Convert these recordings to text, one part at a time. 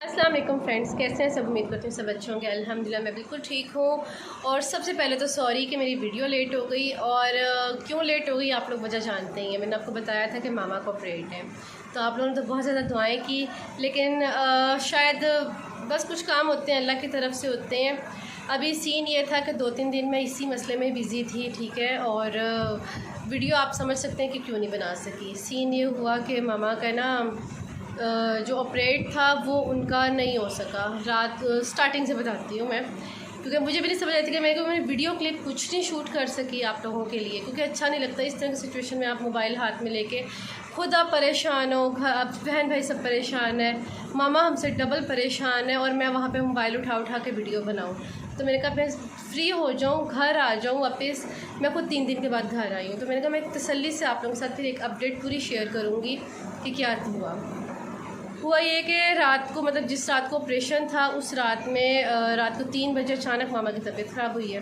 अस्सलाम वालेकुम फ्रेंड्स, कैसे हैं सब। उम्मीद करती हूँ सब अच्छे होंगे। अल्हम्दुलिल्लाह मैं बिल्कुल ठीक हूँ। और सबसे पहले तो सॉरी कि मेरी वीडियो लेट हो गई। और क्यों लेट हो गई आप लोग वजह जानते ही हैं। मैंने आपको बताया था कि मामा को ऑपरेट है, तो आप लोगों ने तो बहुत ज़्यादा दुआएं की, लेकिन शायद बस कुछ काम होते हैं, अल्लाह की तरफ से होते हैं। अभी सीन ये था कि 2-3 दिन मैं इसी मसले में बिज़ी थी, ठीक है। और वीडियो आप समझ सकते हैं कि क्यों नहीं बना सकी। सीन ये हुआ कि मामा का ना जो ऑपरेट था वो उनका नहीं हो सका। रात स्टार्टिंग से बताती हूँ मैं, क्योंकि मुझे भी नहीं समझ आई थी कि मैं वीडियो क्लिप कुछ नहीं शूट कर सकी आप लोगों के लिए, क्योंकि अच्छा नहीं लगता इस तरह की सिचुएशन में आप मोबाइल हाथ में लेके खुद आप परेशान हो, घर बहन भाई सब परेशान है, मामा हमसे डबल परेशान है, और मैं वहाँ पे मोबाइल उठा उठा के वीडियो बनाऊँ। तो मैंने कहा मैं फ्री हो जाऊँ, घर आ जाऊँ वापस। मैं खुद 3 दिन के बाद घर आई हूँ, तो मैंने कहा मैं तसल्ली से आप लोगों के साथ फिर एक अपडेट पूरी शेयर करूँगी कि क्या हुआ ये कि रात को, मतलब जिस रात को ऑपरेशन था उस रात में रात को 3 बजे अचानक मामा की तबीयत ख़राब हुई है।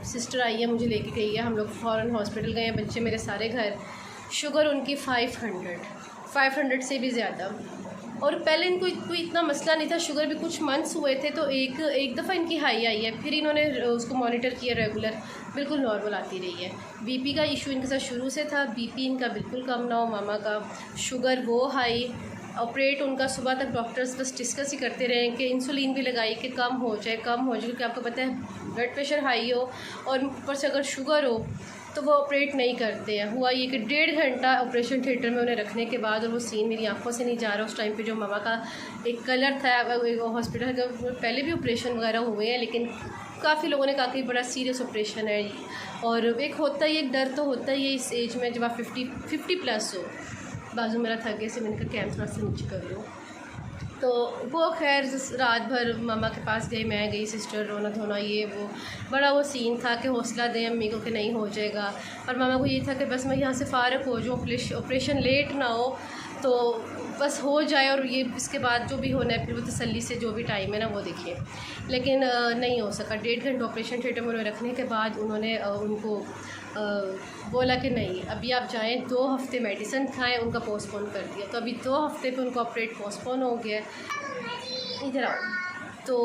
सिस्टर आई है, मुझे लेके गई है, हम लोग फ़ौरन हॉस्पिटल गए हैं, बच्चे मेरे सारे घर। शुगर उनकी 500 से भी ज़्यादा। और पहले इनको कोई इतना मसला नहीं था, शुगर भी कुछ मंथ्स हुए थे तो एक दफ़ा इनकी हाई आई है, फिर इन्होंने उसको मॉनिटर किया रेगुलर, बिल्कुल नॉर्मल आती रही है। बीपी का इशू इनके साथ शुरू से था, बीपी इनका बिल्कुल कम ना हो, मामा का शुगर वो हाई। ऑपरेट उनका सुबह तक डॉक्टर्स बस डिस्कस ही करते रहे कि इंसुलिन भी लगाई कि कम हो जाए, क्योंकि आपको पता है ब्लड प्रेशर हाई हो और ऊपर से अगर शुगर हो तो वो ऑपरेट नहीं करते हैं। हुआ ये कि 1.5 घंटा ऑपरेशन थिएटर में उन्हें रखने के बाद, और वो सीन मेरी आंखों से नहीं जा रहा उस टाइम पे, जो मामा का एक कलर था हॉस्पिटल का। पहले भी ऑपरेशन वगैरह हुए हैं, लेकिन काफ़ी लोगों ने कहा कि बड़ा सीरियस ऑपरेशन है। और एक होता ही, एक डर तो होता ही है इस एज में, जब आप 50 प्लस हो। बाजू मेरा थक गया से मैंने कहा कैमरा से नीचे कर लूँ। तो वो खैर रात भर मामा के पास गई, मैं गई, सिस्टर रोना धोना ये वो, बड़ा वो सीन था कि हौसला दें अम्मी को कि नहीं हो जाएगा। और मामा को ये था कि बस मैं यहाँ से फ़ारग हो जाऊँ, ऑपरेशन लेट ना हो तो बस हो जाए, और ये इसके बाद जो भी होना है फिर वो तसल्ली से जो भी टाइम है ना वो देखिए। लेकिन नहीं हो सका। 1.5 घंटा ऑपरेशन थिएटर में उन्हें रखने के बाद उन्होंने उनको बोला कि नहीं अभी आप जाएं, 2 हफ़्ते मेडिसिन खाएं, उनका पोस्टपोन कर दिया। तो अभी 2 हफ़्ते पे उनका ऑपरेट पोस्टपोन हो गया। इधर आओ। तो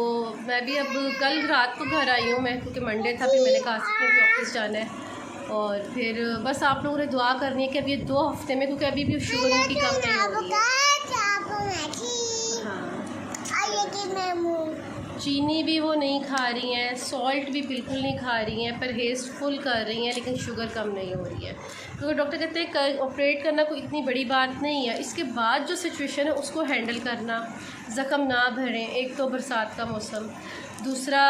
मैं भी अब कल रात को घर आई हूँ मैं, क्योंकि मंडे था, फिर मैंने कहा आसिफ ने भी ऑफिस जाना है। और फिर बस आप लोगों ने दुआ करनी है कि अभी 2 हफ़्ते में, क्योंकि अभी भी शुगर उनकी कम नहीं हो रही है। चीनी भी वो नहीं खा रही हैं, सॉल्ट भी बिल्कुल नहीं खा रही हैं, परहेज़ फुल कर रही हैं, लेकिन शुगर कम नहीं हो रही है। क्योंकि डॉक्टर कहते हैं ऑपरेट करना कोई इतनी बड़ी बात नहीं है, इसके बाद जो सिचुएशन है उसको हैंडल करना, ज़ख़म ना भरें। एक तो बरसात का मौसम, दूसरा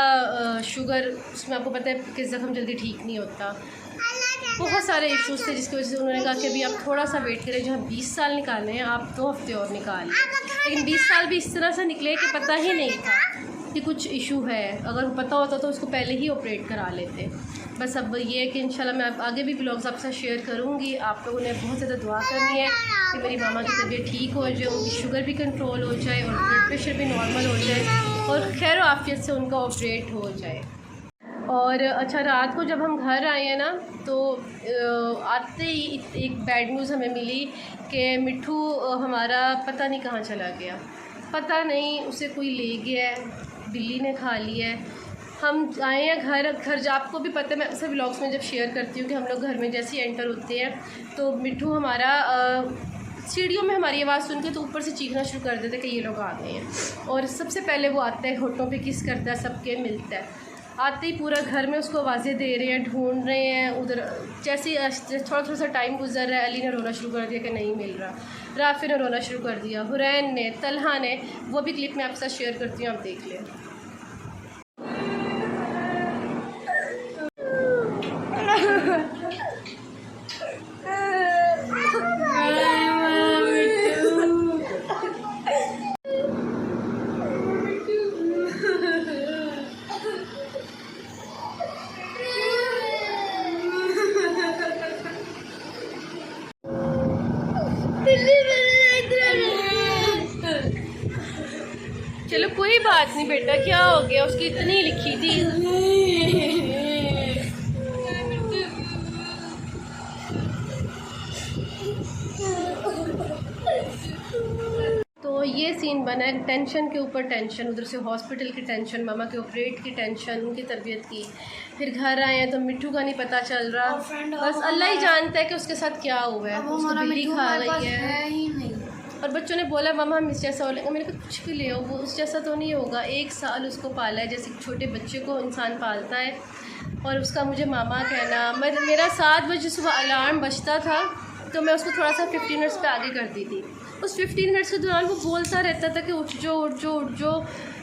शुगर, उसमें आपको पता है कि ज़ख़म जल्दी ठीक नहीं होता। बहुत सारे इश्यूज़ थे जिसकी वजह से उन्होंने कहा कि अभी आप थोड़ा सा वेट करें, जहाँ 20 साल निकालने हैं आप 2 हफ़्ते और निकाल लें। लेकिन 20 साल भी इस तरह से निकले कि पता ही नहीं था कि कुछ इशू है। अगर पता होता तो उसको पहले ही ऑपरेट करा लेते। बस अब ये है कि इंशाल्लाह मैं आगे भी व्लॉग्स आपके साथ शेयर करूँगी। आप लोगों ने बहुत ज़्यादा दुआ करनी है कि मेरी मामा की तबीयत ठीक हो जाए, उनकी शुगर भी कंट्रोल हो जाए और ब्लड प्रेशर भी नॉर्मल हो जाए, और खैर आफियत से उनका ऑपरेट हो जाए। और अच्छा, रात को जब हम घर आए हैं ना, तो आते ही एक बैड न्यूज़ हमें मिली कि मिट्ठू हमारा पता नहीं कहाँ चला गया। पता नहीं उसे कोई ले गया है, बिल्ली ने खा लिया है। हम आए हैं घर आपको भी पता है, मैं अक्सर व्लॉग्स में जब शेयर करती हूँ कि हम लोग घर में जैसे ही एंटर होते हैं तो मिट्ठू हमारा सीढ़ियों में हमारी आवाज़ सुन के तो ऊपर से चीखना शुरू कर देते कि ये लोग आ गए हैं। और सबसे पहले वो आता है, होठों पे किस करता है, सबके मिलता है। आते ही पूरा घर में उसको आवाज़ें दे रहे हैं, ढूंढ रहे हैं। उधर जैसे थोड़ा सा टाइम गुजर रहा है, अली ने रोना शुरू कर दिया कि नहीं मिल रहा, राफी ने रोना शुरू कर दिया, हुरैन ने, तलहा ने। वो भी क्लिप मैं आपके साथ शेयर करती हूँ, आप देख लें। चलो कोई बात नहीं बेटा, क्या हो गया, उसकी इतनी लिखी थी। तो ये सीन सीन बना है, टेंशन के ऊपर टेंशन, उधर से हॉस्पिटल की टेंशन, मामा के ऑपरेट की टेंशन, उनकी तबीयत की, फिर घर आए हैं तो मिट्टू का नहीं पता चल रहा, बस अल्लाह ही जानता है कि उसके साथ क्या हुआ है। उसको बिल्ली खा गई है ही नहीं। और बच्चों ने बोला मामा हम इस जैसा हो लेंगे। मैंने कहा कुछ भी ले आओ, वो उस जैसा तो नहीं होगा। 1 साल उसको पाला है जैसे छोटे बच्चे को इंसान पालता है, और उसका मुझे मामा कहना। मेरा 7 बजे सुबह अलार्म बजता था तो मैं उसको थोड़ा सा 15 मिनट्स पे आगे कर दी थी। उस 15 मिनट्स के दौरान वो बोलता रहता था कि उठ जो उठ जो उठ जो।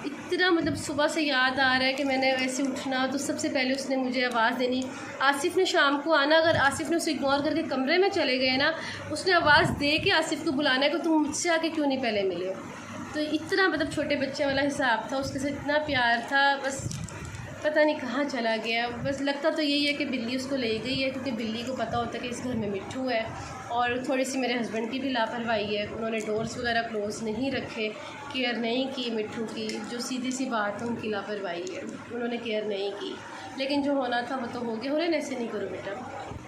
इतना मतलब सुबह से याद आ रहा है कि मैंने ऐसे उठना तो सबसे पहले उसने मुझे आवाज़ देनी। आसिफ़ ने शाम को आना, अगर आसिफ़ ने उसे इग्नोर करके कमरे में चले गए ना, उसने आवाज़ दे के आसिफ़ को बुलाना है कि तुम मुझसे आके क्यों नहीं पहले मिले। तो इतना मतलब छोटे बच्चे वाला हिसाब था, उसके साथ इतना प्यार था, बस पता नहीं कहाँ चला गया। बस लगता तो यही है कि बिल्ली उसको ले गई है, क्योंकि बिल्ली को पता होता है कि इस घर में मिट्टू है। और थोड़ी सी मेरे हस्बैंड की भी लापरवाही है, उन्होंने डोर्स वगैरह क्लोज़ नहीं रखे, केयर नहीं की मिट्टू की। जो सीधी सी बात है उनकी लापरवाही है, उन्होंने केयर नहीं की। लेकिन जो होना था वो तो हो गया। हो रहा है, ऐसे नहीं करो बेटा।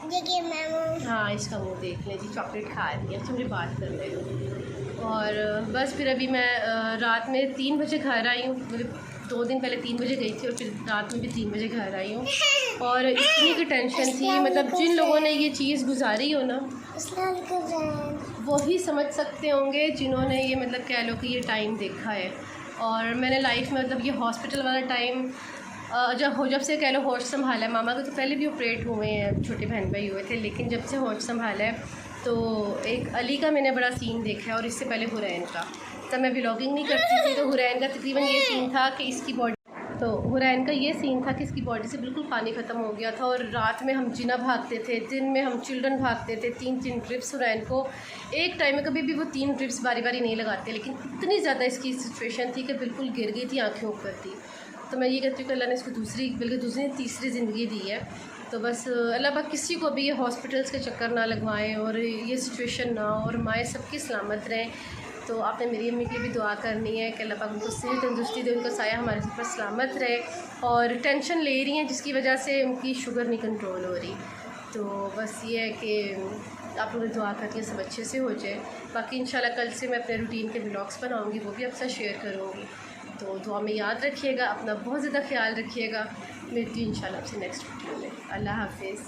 देखिए मैम, हाँ इसका मुँह देख लें जी, चॉकलेट खा रही है। मुझे बात कर रहे हो। और बस फिर अभी मैं रात में 3 बजे घर आई हूँ। मतलब 2 दिन पहले 3 बजे गई थी और फिर रात में भी 3 बजे घर आई हूँ। और इतनी की टेंशन थी, मतलब जिन लोगों ने ये चीज़ गुजारी हो ना वही समझ सकते होंगे जिन्होंने ये मतलब कह लो कि ये टाइम देखा है। और मैंने लाइफ में मतलब ये हॉस्पिटल वाला टाइम जब से कह लो होश संभाला है। मामा को तो पहले भी ऑपरेट हुए हैं, छोटे बहन भाई हुए थे, लेकिन जब से होश संभाला है तो एक अली का मैंने बड़ा सीन देखा है, और इससे पहले हुरैन का। तब मैं व्लॉगिंग नहीं करती थी, तो हुरैन का तकरीबन ये सीन था कि इसकी बॉडी इसकी बॉडी से बिल्कुल पानी ख़त्म हो गया था। और रात में हम जिना भागते थे, दिन में हम चिल्ड्रन भागते थे। 3-3 ड्रिप्स हुरैन को एक टाइम में, कभी भी वो 3 ड्रिप्स बारी बारी नहीं लगाते, लेकिन इतनी ज़्यादा इसकी सिचुएशन थी कि बिल्कुल गिर गई थी, आँखें ऊपर थी। तो मैं ये कहती हूँ कि अल्लाह ने इसको दूसरी तीसरी ज़िंदगी दी है। तो बस अल्लाह पाक किसी को भी ये हॉस्पिटल्स के चक्कर ना लगवाएं और ये सिचुएशन ना हो, और माएँ सबकी सलामत रहें। तो आपने मेरी अम्मी के लिए भी दुआ करनी है कि अल्लाह पाक उनको सेहत तंदुरुस्ती दे, उनका साया हमारे ऊपर सलामत रहे। और टेंशन ले रही हैं जिसकी वजह से उनकी शुगर नहीं कंट्रोल हो रही। तो बस ये है कि आप लोग दुआ करती हैं सब अच्छे से हो जाए। बाकी इंशाल्लाह कल से मैं अपने रूटीन के व्लॉग्स बनाऊँगी, वो भी आपसे शेयर करूँगी। तो दुआ में याद रखिएगा, अपना बहुत ज़्यादा ख्याल रखिएगा। मिलती हूँ इंशाल्लाह आपसे नेक्स्ट वीडियो में। अल्लाह हाफिज़।